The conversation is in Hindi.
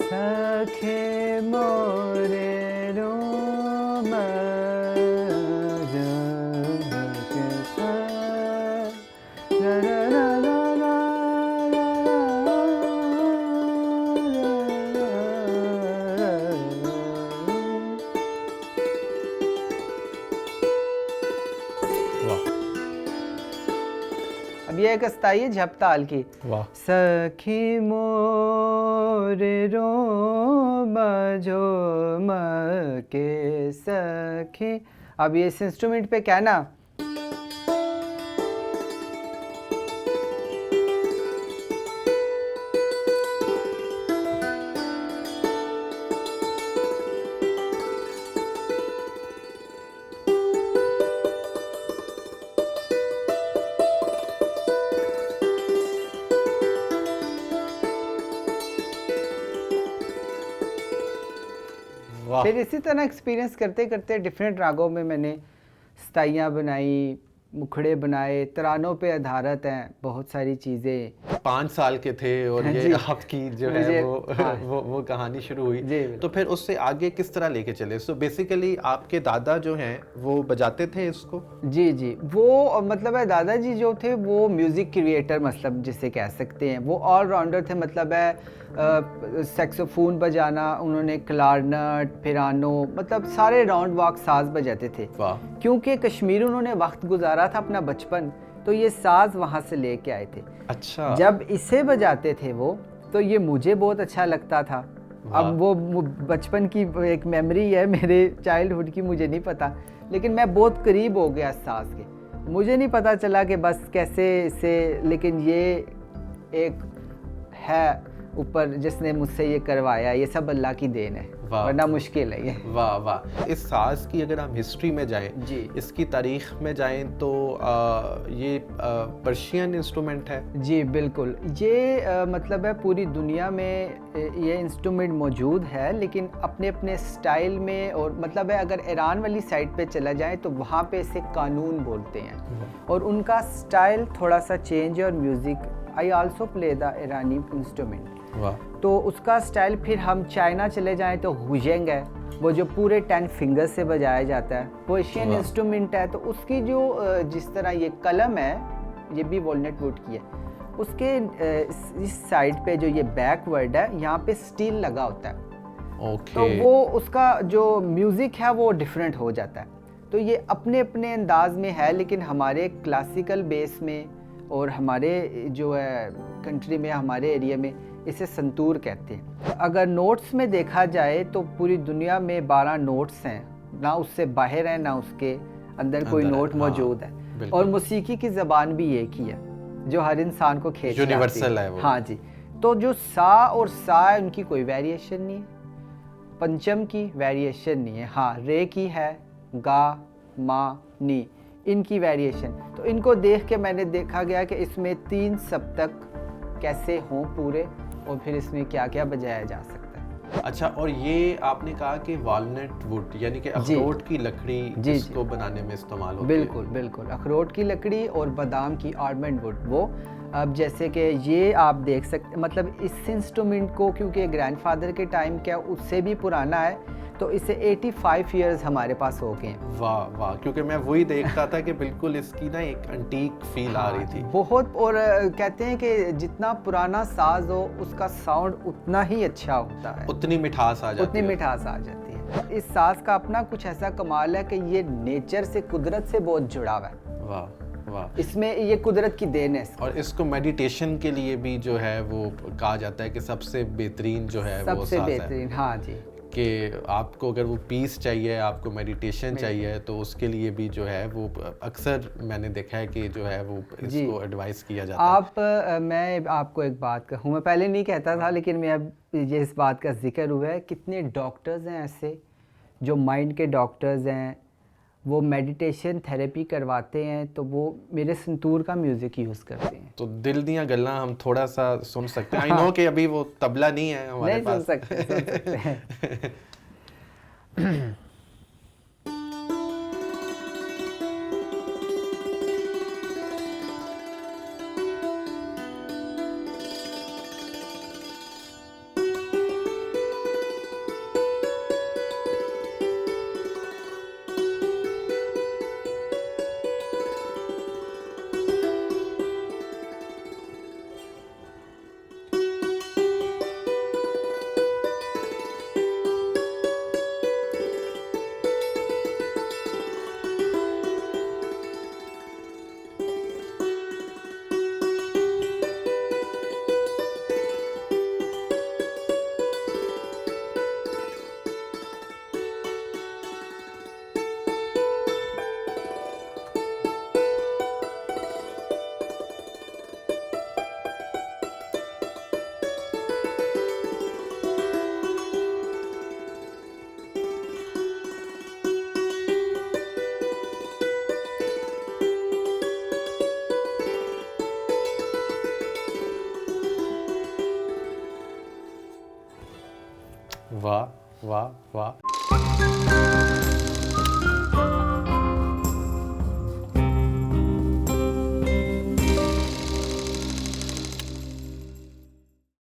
सखे मोरे रोम के रा रा रा रा रा वाह अब ये एक स्थाई है झप ताल की। वाह सखी मोरे रोम झोम के सखी। अब ये इस इंस्ट्रूमेंट पे क्या ना वाह फिर इसी तरह एक्सपीरियंस करते करते डिफरेंट रागों में मैंने स्थाइयाँ बनाई, मुखड़े बनाए, तरानों पे आधारित हैं बहुत सारी चीज़ें। 5 साल के थे और ये जी। आपकी जो है मुझे- वो हाँ। वो कहानी शुरू हुई। जी, बिल्कुल। तो फिर उससे आगे किस तरह लेके चले? सो बेसिकली आपके दादा जो हैं वो बजाते थे इसको? जी जी, वो मतलब है दादाजी जो थे वो म्यूज़िक क्रिएटर मतलब जिसे कह सकते हैं, वो ऑलराउंडर थे। मतलब है सैक्सोफोन बजाना, उन्होंने क्लारनेट, पियानो, मतलब सारे राउंड वॉक साज बजाते थे। वाह क्योंकि कश्मीर उन्होंने वक्त गुजारा था अपना बचपन, तो ये साज वहाँ से लेके आए थे। अच्छा जब इसे बजाते थे वो, तो ये मुझे बहुत अच्छा लगता था। वाह। अब वो बचपन की एक मेमोरी है मेरे चाइल्डहुड की, मुझे नहीं पता, लेकिन मैं बहुत करीब हो गया सास के। मुझे नहीं पता चला कि बस कैसे इसे, लेकिन ये एक है ऊपर जिसने मुझसे ये करवाया, ये सब अल्लाह की देन है, वाह। वरना मुश्किल है ये। वाह वाह। इस साज की अगर हम हिस्ट्री में जाएं, जी इसकी तारीख में जाएं तो ये पर्शियन इंस्ट्रूमेंट है। जी बिल्कुल, ये मतलब है पूरी दुनिया में ये इंस्ट्रूमेंट मौजूद है, लेकिन अपने अपने स्टाइल में। और मतलब है अगर ईरान वाली साइड पे चला जाए तो वहाँ पे इसे कानून बोलते हैं, और उनका स्टाइल थोड़ा सा चेंज है। और music I also play the Irani instrument, वाह तो उसका स्टाइल। फिर हम चाइना चले जाएं तो हुजेंग है, वो जो पूरे 10 फिंगर्स से बजाया जाता है, पर्शियन वाह। इंस्ट्रूमेंट है। तो उसकी जो जिस तरह ये कलम है, ये भी वॉलनट वुड की है। उसके इस साइड पे जो ये बैकवर्ड है, यहाँ पे स्टील लगा होता है, ओके। तो वो उसका जो म्यूज़िक है वो डिफरेंट हो जाता है। तो ये अपने अपने अंदाज में है, लेकिन हमारे क्लासिकल बेस में और हमारे जो है कंट्री में, हमारे एरिया में इसे संतूर कहते हैं। अगर नोट्स में देखा जाए तो पूरी दुनिया में 12 नोट्स हैं, ना उससे बाहर है ना उसके अंदर कोई अंदर है, नोट हाँ, मौजूद है। बिल्कुल। और मौसीकी की ज़बान भी एक ही है जो हर इंसान को खींच लाती यूनिवर्सल है वो। हाँ जी। तो जो सा और सा है, उनकी कोई वेरिएशन नहीं है। पंचम की वेरिएशन नहीं है, हाँ रे की है, गा मा नी, इनकी वेरिएशन। तो इनको देख के मैंने देखा गया कि इसमें 3 सप्तक कैसे हों पूरे, और फिर इसमें क्या क्या बजाया जा सकता है। अच्छा, और ये आपने कहा कि वॉलनट वुड यानी कि अखरोट की लकड़ी जी। इसको बनाने में इस्तेमाल होती है। बिल्कुल बिल्कुल, अखरोट की लकड़ी और बादाम की आलमंड वुड। वो अब जैसे कि ये आप देख सकते, मतलब इस इंस्ट्रूमेंट को क्योंकि ग्रैंडफादर के टाइम क्या उससे भी पुराना है, तो इसे 85 इयर्स हमारे पास हो गए हैं। वाह वाह, क्योंकि मैं वही देखता था कि बिल्कुल इसकी ना एक एंटीक फील आ रही थी। बहुत। और कहते हैं कि जितना पुराना साज हो उसका साउंड उतना ही अच्छा होता है, उतनी मिठास आ जाती उतनी है। मिठास आ जाती है। इस साज का अपना कुछ ऐसा कमाल है कि ये नेचर से, कुदरत से बहुत जुड़ा हुआ है। वाह वाह। इसमें ये कुदरत की देन है। और इसको मेडिटेशन के लिए भी जो है वो कहा जाता है कि सबसे बेहतरीन जो है वो सबसे साज है, बेहतरीन, हाँ जी। कि आपको अगर वो पीस चाहिए, आपको मेडिटेशन चाहिए, तो उसके लिए भी जो है वो अक्सर मैंने देखा है कि जो है वो इसको एडवाइस किया जाता है। आप मैं आपको एक बात कहूँ, मैं पहले नहीं कहता था, लेकिन मैं अब ये इस बात का जिक्र हुआ है, कितने डॉक्टर्स हैं ऐसे जो माइंड के डॉक्टर्स हैं, वो मेडिटेशन थेरेपी करवाते हैं, तो वो मेरे संतूर का म्यूज़िक यूज़ करते हैं। तो दिल दियां गल्लां हम थोड़ा सा सुन सकते हैं। आई नो कि अभी वो तबला नहीं है हमारे नहीं पास। सुन सकते हैं। वाह वाह वाह।